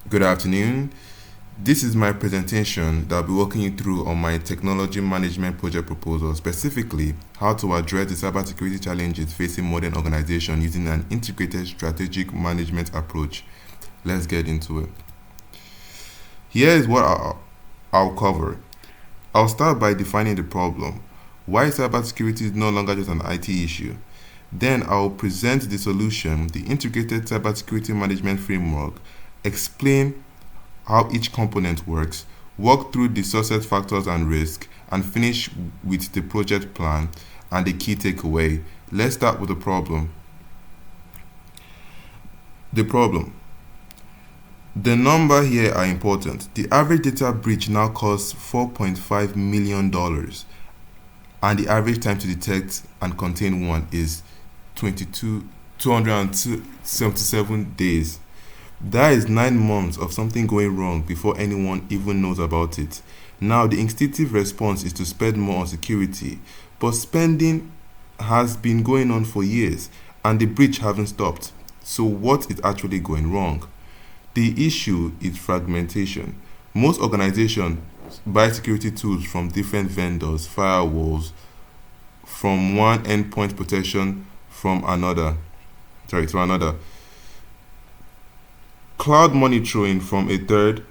Good afternoon. This is my presentation that I'll be walking you through on my technology management project proposal, specifically how to address the cybersecurity challenges facing modern organizations using an integrated strategic management approach. Let's get into it. Here is what I'll cover. I'll start by defining the problem, why cybersecurity is no longer just an IT issue. Then I'll present the solution, the integrated cybersecurity management framework, explain how each component works, walk through the success factors and risk, and finish with the project plan and the key takeaway. Let's start with the problem. The problem. The number here are important. The average data breach now costs $4.5 million, and the average time to detect and contain one is 277 days. That is 9 months of something going wrong before anyone even knows about it. Now, the instinctive response is to spend more on security, but spending has been going on for years and the breach haven't stopped. So, what is actually going wrong? The issue is fragmentation. Most organizations buy security tools from different vendors, firewalls, from one endpoint protection from another. To another. Cloud monitoring from a third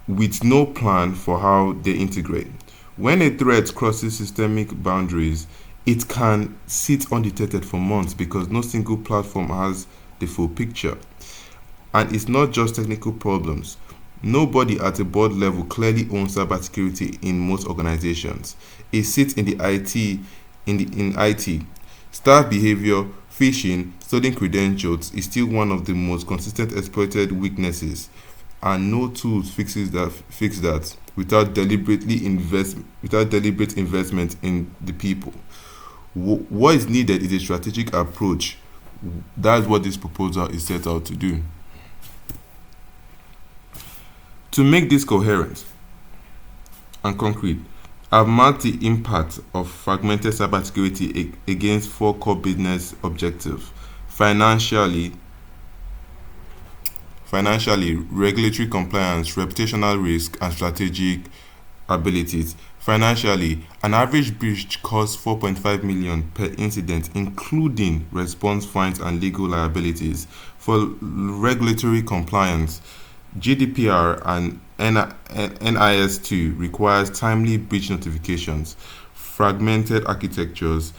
with no plan for how they integrate. When a threat crosses systemic boundaries, it can sit undetected for months because no single platform has the full picture. And it's not just technical problems. Nobody at a board level clearly owns cybersecurity in most organizations. It sits in the in IT. Staff behavior, phishing, stolen credentials is still one of the most consistent exploited weaknesses, and no tools fix that without deliberate investment in the people. What is needed is a strategic approach. That's what this proposal is set out to do. To make this coherent and concrete, I've mapped the impact of fragmented cybersecurity against four core business objectives: financially, regulatory compliance, reputational risk, and strategic abilities. Financially, an average breach costs 4.5 million per incident, including response fines and legal liabilities. For regulatory compliance, GDPR and NIS2 requires timely breach notifications. Fragmented architectures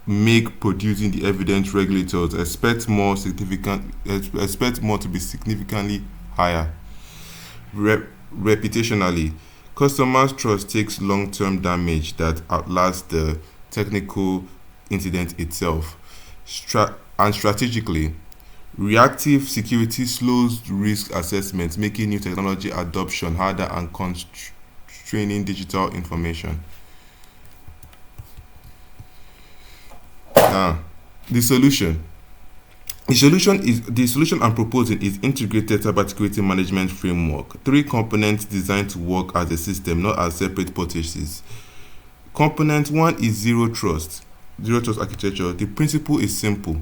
make producing the evidence. Regulators expect more to be significantly higher. Reputationally, customers' trust takes long-term damage that outlasts the technical incident itself. And strategically, reactive security slows risk assessment, making new technology adoption harder and constraining digital information. Now, the solution. The solution I'm proposing is integrated cybersecurity management framework. Three components designed to work as a system, not as separate purchases. Component one is zero trust. Zero trust architecture. The principle is simple.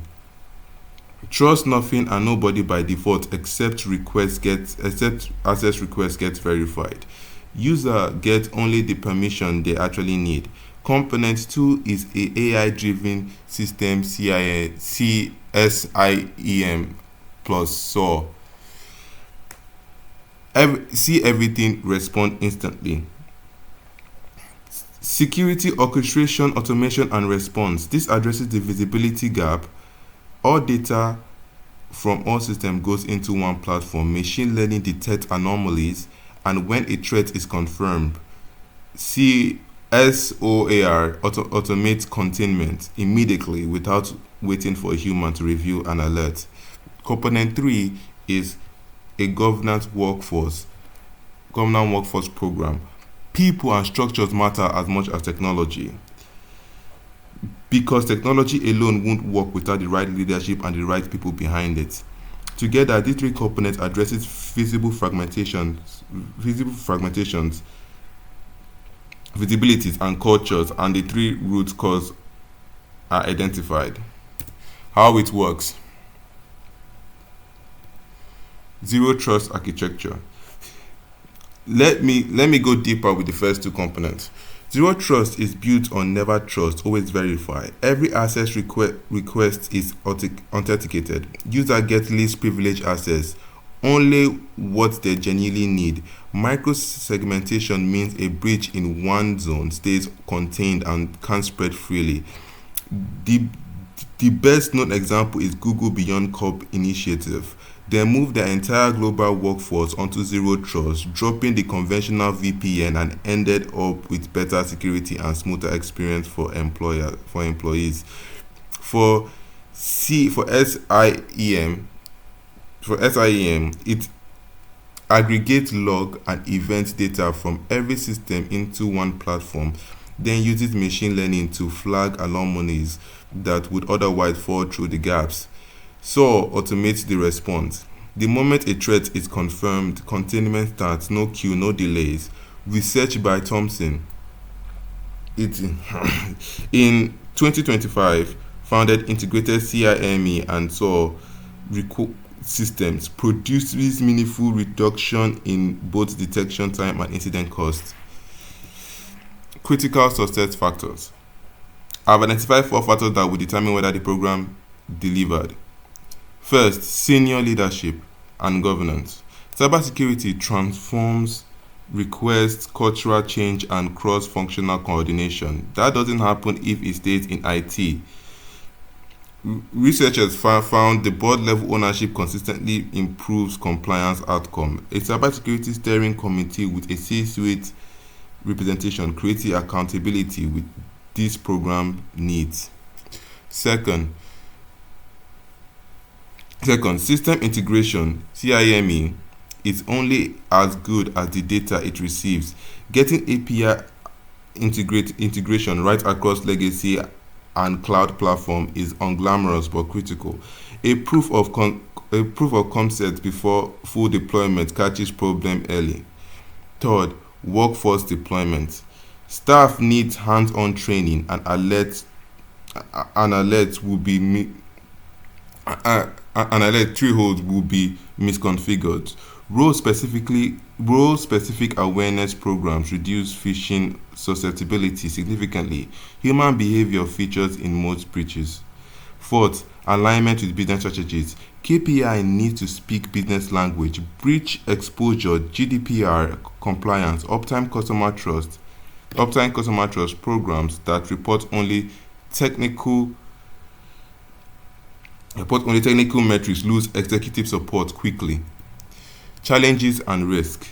Trust nothing and nobody by default except access requests get verified. User get only the permission they actually need. Component 2 is a AI driven system CSIEM plus SOAR. See everything, respond instantly. Security orchestration, automation, and response. This addresses the visibility gap. All data from all systems goes into one platform. Machine learning detects anomalies, and when a threat is confirmed, SOAR automates containment immediately without waiting for a human to review an alert. Component 3 is a governance workforce program. People and structures matter as much as technology, because technology alone won't work without the right leadership and the right people behind it. Together, these three components addresses visibilities, and cultures, and the three root cause are identified. How it works: Zero trust architecture. Let me go deeper with the first two components. Zero trust is built on never trust, always verify. Every access request is authenticated. User get least privilege access, only what they genuinely need. Micro-segmentation means a breach in one zone stays contained and can spread freely. The, the best known example is Google Beyond Corp initiative. They moved their entire global workforce onto zero trust, dropping the conventional VPN and ended up with better security and smoother experience for employees. For SIEM, it aggregates log and event data from every system into one platform, then uses machine learning to flag anomalies that would otherwise fall through the gaps. So automates the response. The moment a threat is confirmed, containment starts, no queue, no delays. Research by Thompson. It in 2025 founded integrated CIME and SOAR systems produces meaningful reduction in both detection time and incident cost. Critical success factors. I've identified 4 factors that will determine whether the program delivered. First, senior leadership and governance. Cybersecurity transforms request cultural change and cross-functional coordination. That doesn't happen if it stays in IT. Researchers found the board level ownership consistently improves compliance outcome. A cybersecurity steering committee with a C-suite representation creates the accountability with this program needs. Second, system integration (CIME) is only as good as the data it receives. Getting API integration right across legacy and cloud platform is unglamorous but critical. A proof of concept before full deployment catches problem early. Third, workforce deployment. Staff needs hands-on training and alerts will be an alert threshold will be misconfigured. Role-specific awareness programs reduce phishing susceptibility significantly. Human behavior features in most breaches. Fourth, alignment with business strategies. KPI needs to speak business language. Breach exposure, GDPR compliance, uptime customer trust programs that report only technical metrics lose executive support quickly. Challenges and risk.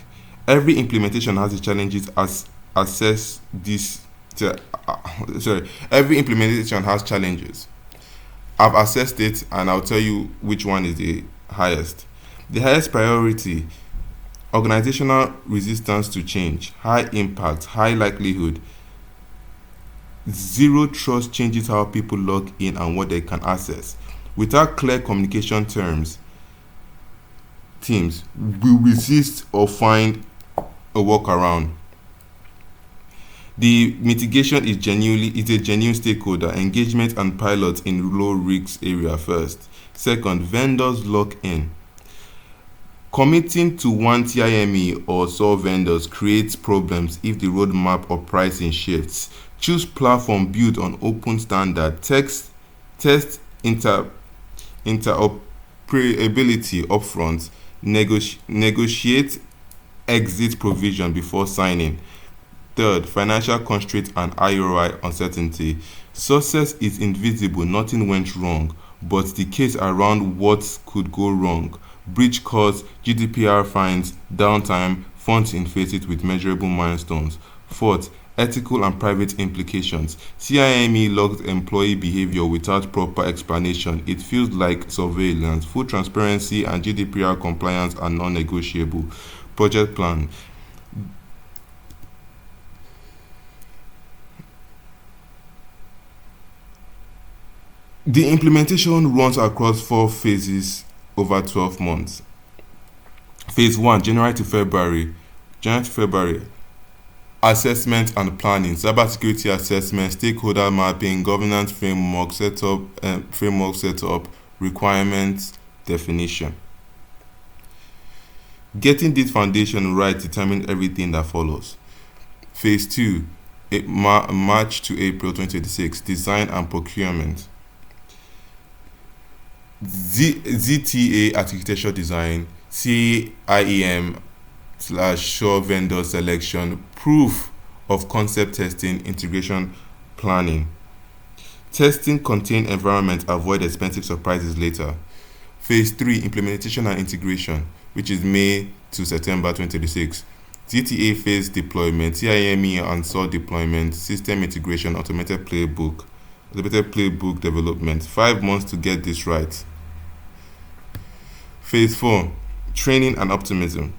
Every implementation has its challenges as assess this. Every implementation has challenges. I've assessed it and I'll tell you which one is the highest. The highest priority: organizational resistance to change, high impact, high likelihood. Zero trust changes how people log in and what they can access. Without clear communication teams will resist or find a workaround. The mitigation is a genuine stakeholder engagement and pilots in low risk area first. Second, vendors lock in. Committing to one TIME or SOAR vendors creates problems if the roadmap or pricing shifts. Choose platform built on open standard. Test interoperability upfront. Negotiate exit provision before signing. Third, financial constraint and ROI uncertainty. Success is invisible, nothing went wrong, but the case around what could go wrong. Breach costs, GDPR fines, downtime, funds inflated with measurable milestones. Fourth, ethical and private implications. CIME logs employee behavior without proper explanation. It feels like surveillance. Full transparency and GDPR compliance are non-negotiable. Project plan. The implementation runs across 4 phases over 12 months. Phase 1, January to February. Assessment and planning, cybersecurity assessment, stakeholder mapping, governance framework setup, requirements definition. Getting this foundation right determines everything that follows. Phase 2, March to April 2026, design and procurement. ZTA architecture design, CIEM / sure vendor selection, proof of concept testing, integration planning. Testing contained environment, avoid expensive surprises later. Phase 3, implementation and integration, which is May to September 2026. ZTA phase deployment, CIME and SOR deployment, system integration, automated playbook development. 5 months to get this right. Phase 4, training and optimism.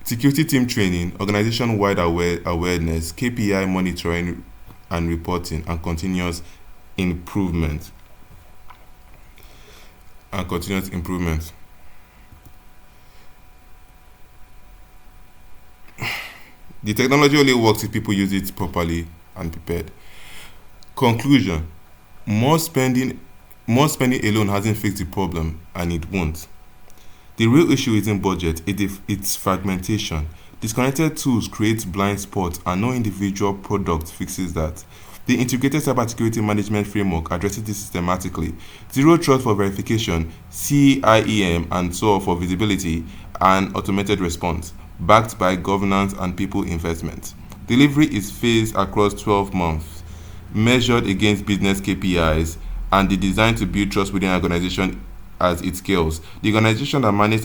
Security team training, organization-wide awareness, KPI monitoring and reporting, and continuous improvement. The technology only works if people use it properly and prepared. Conclusion: more spending alone hasn't fixed the problem, and it won't. The real issue isn't budget, it's fragmentation. Disconnected tools create blind spots, and no individual product fixes that. The integrated cybersecurity management framework addresses this systematically. Zero trust for verification, CIEM and SOAR for visibility, and automated response, backed by governance and people investment. Delivery is phased across 12 months, measured against business KPIs, and designed to build trust within an organization as it scales. The organization that manages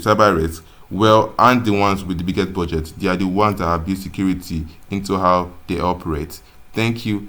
cyber risk well aren't the ones with the biggest budget. They are the ones that have built security into how they operate. Thank you.